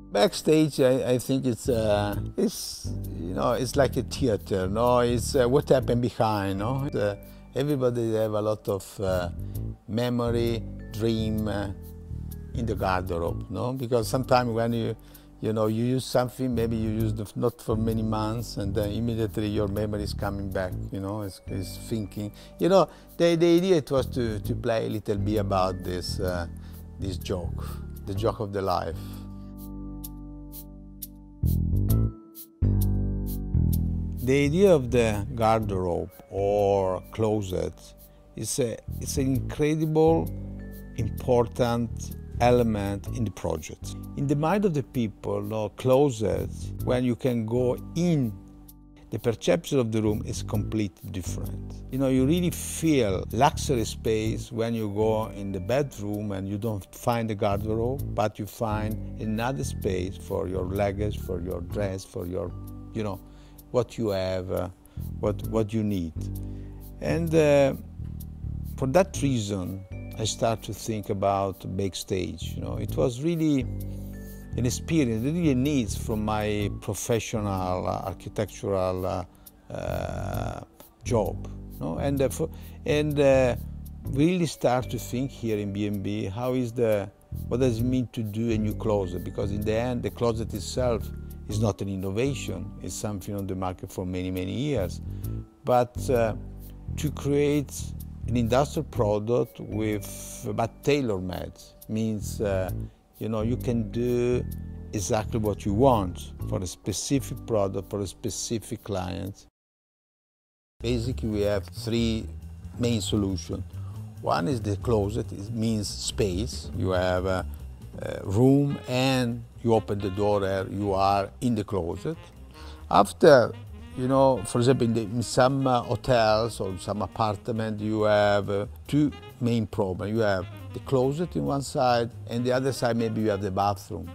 Backstage, I think it's it's like a theater. No, it's what happened behind. No, everybody have a lot of memory, dream in the garderobe. No, because sometimes when you use something, maybe you use it not for many months, and then immediately your memory is coming back. Is thinking. The idea it was to play a little bit about this joke, the joke of the life. The idea of the garderobe or closet it's an incredible, important element in the project. In the mind of the people, closet, when you can go in, the perception of the room is completely different. You really feel luxury space when you go in the bedroom and you don't find the garderobe, but you find another space for your luggage, for your dress, for your, what you have, what you need. And for that reason, I start to think about Backstage. It was really an experience, really needs from my professional architectural job. And really start to think here in B&B, what does it mean to do a new closet? Because in the end, the closet itself is not an innovation. It's something on the market for many, many years. But to create an industrial product but tailor-made means you can do exactly what you want for a specific product, for a specific client. Basically, we have three main solutions. One is the closet. It means space. You have a room and you open the door and you are in the closet. After, for example, in some hotels or some apartment, you have two main problems. You have the closet in one side, and the other side maybe you have the bathroom.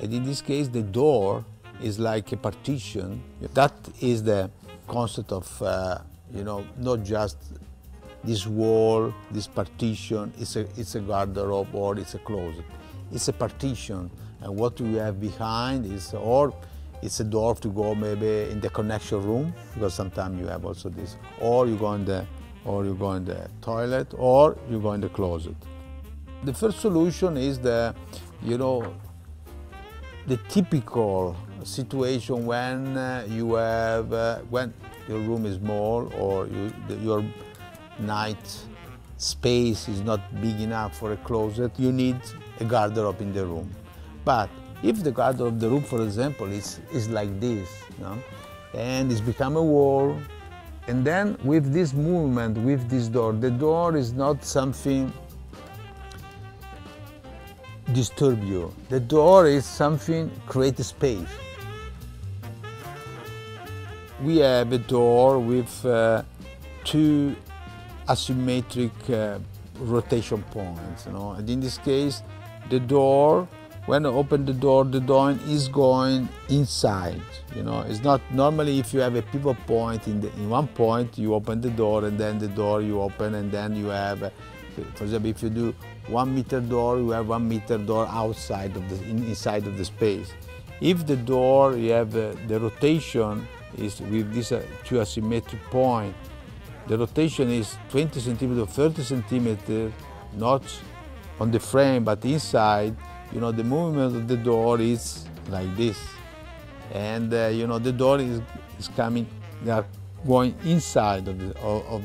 And in this case, the door is like a partition. That is the concept of, not just this wall, this partition, it's a garderobe or it's a closet. It's a partition, and what we have behind is, or it's a door to go maybe in the connection room, because sometimes you have also this, or you go in the toilet, or you go in the closet. The first solution is the typical situation when when your room is small or your night space is not big enough for a closet. You need a garderobe in the room. But if the garderobe of the room, for example, is like this, and it's become a wall, and then with this movement, with this door, the door is not something disturb you. The door is something create a space. We have a door with two asymmetric rotation points, and in this case, the door, when I open the door is going inside. It's not normally if you have a pivot point in one point, you open the door and then the door you open, and then you have, for example, if you do 1 meter door, you have 1 meter door outside of inside of the space. If the door you have the rotation is with this two asymmetric point, the rotation is 20 centimeters or 30 centimeters, not on the frame but inside. The movement of the door is like this, and the door is coming. They are going inside of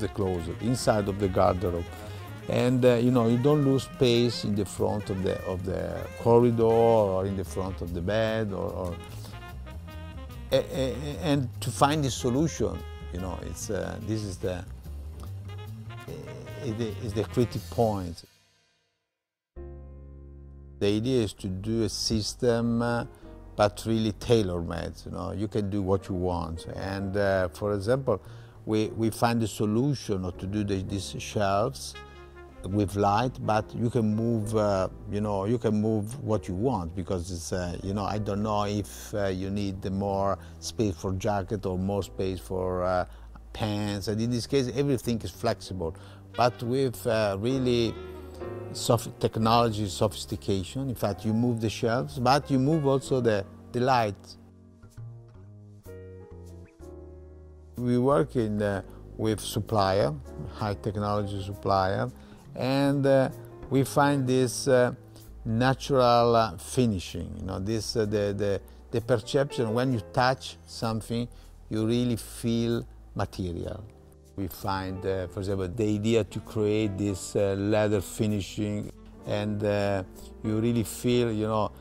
the closet, inside of the garderobe, and you don't lose space in the front of the corridor or in the front of the bed and to find the solution, this is the critical point. The idea is to do a system, but really tailor-made. You can do what you want. And for example, we find a solution to do these shelves with light, but you can move, you can move what you want, because it's, I don't know if you need more space for jacket or more space for pants. And in this case, everything is flexible, but with really technology, sophistication. In fact, you move the shelves, but you move also the light. We work with supplier, high technology supplier, and we find this natural finishing. You know, this the perception when you touch something, you really feel material. We find, for example, the idea to create this leather finishing, and you really feel, you know,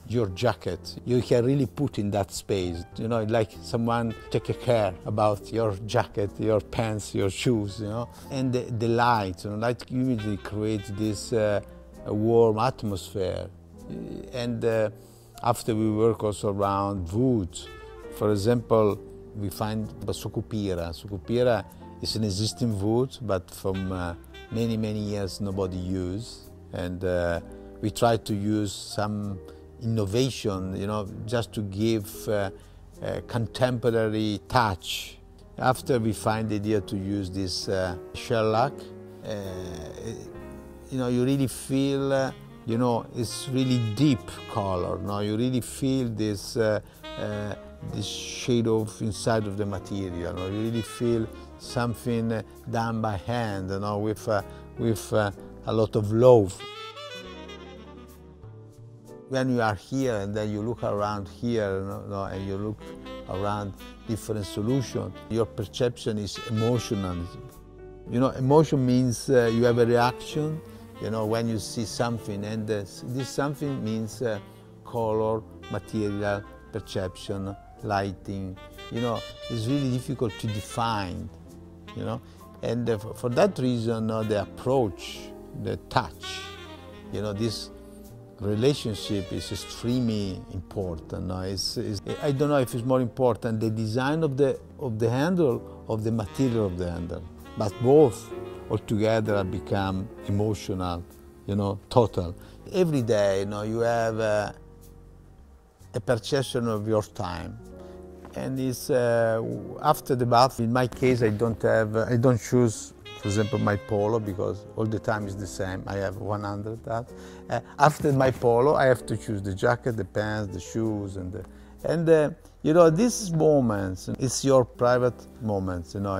your jacket. You can really put in that space. You know, like someone take care about your jacket, your pants, your shoes, you know. And the light, you know, light usually creates this warm atmosphere. And after we work also around wood. For example, we find sucupira. Sucupira is an existing wood, but from many, many years nobody used. And we try to use some innovation, you know, just to give a contemporary touch. After we find the idea to use this shellac, you know, you really feel, you know, it's really deep color. No, you really feel this this shade of inside of the material. No? You really feel something done by hand, you know, with a lot of love. When you are here and then you look around here, you know, and you look around different solutions, your perception is emotional. You know, emotion means you have a reaction, you know, when you see something, and this something means color, material, perception, lighting. You know, it's really difficult to define, you know, and for that reason, the approach, the touch, you know, this relationship is extremely important. No? I don't know if it's more important the design of the handle or the material of the handle, but both altogether become emotional, you know, total. Every day, you know, you have a perception of your time, and it's after the bath. In my case, I don't choose, for example, my polo, because all the time is the same. I have 100 that. After my polo, I have to choose the jacket, the pants, the shoes, and you know, these moments, it's your private moments, you know.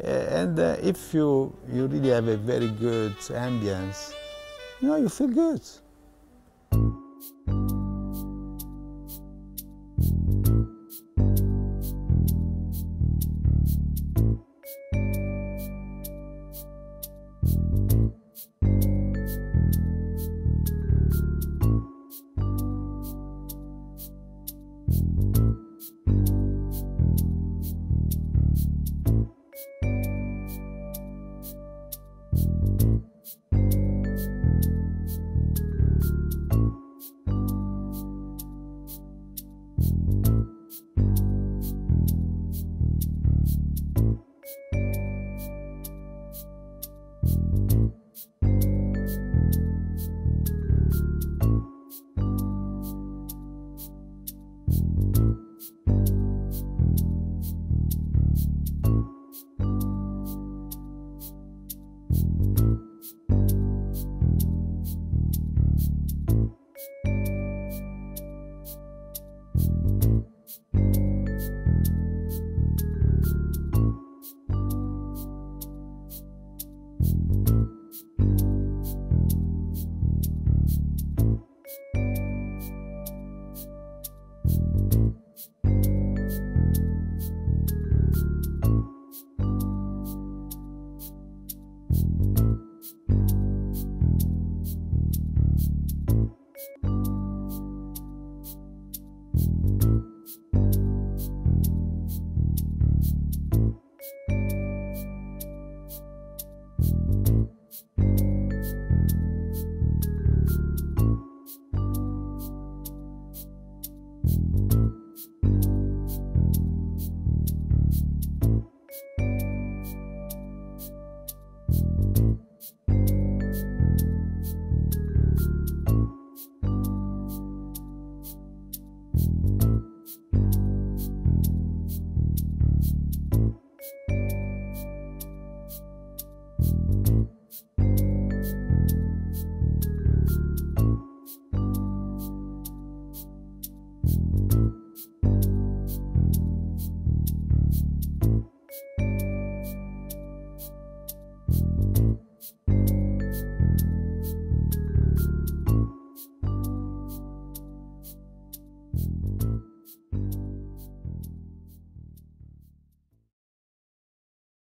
If you really have a very good ambience, you know, you feel good.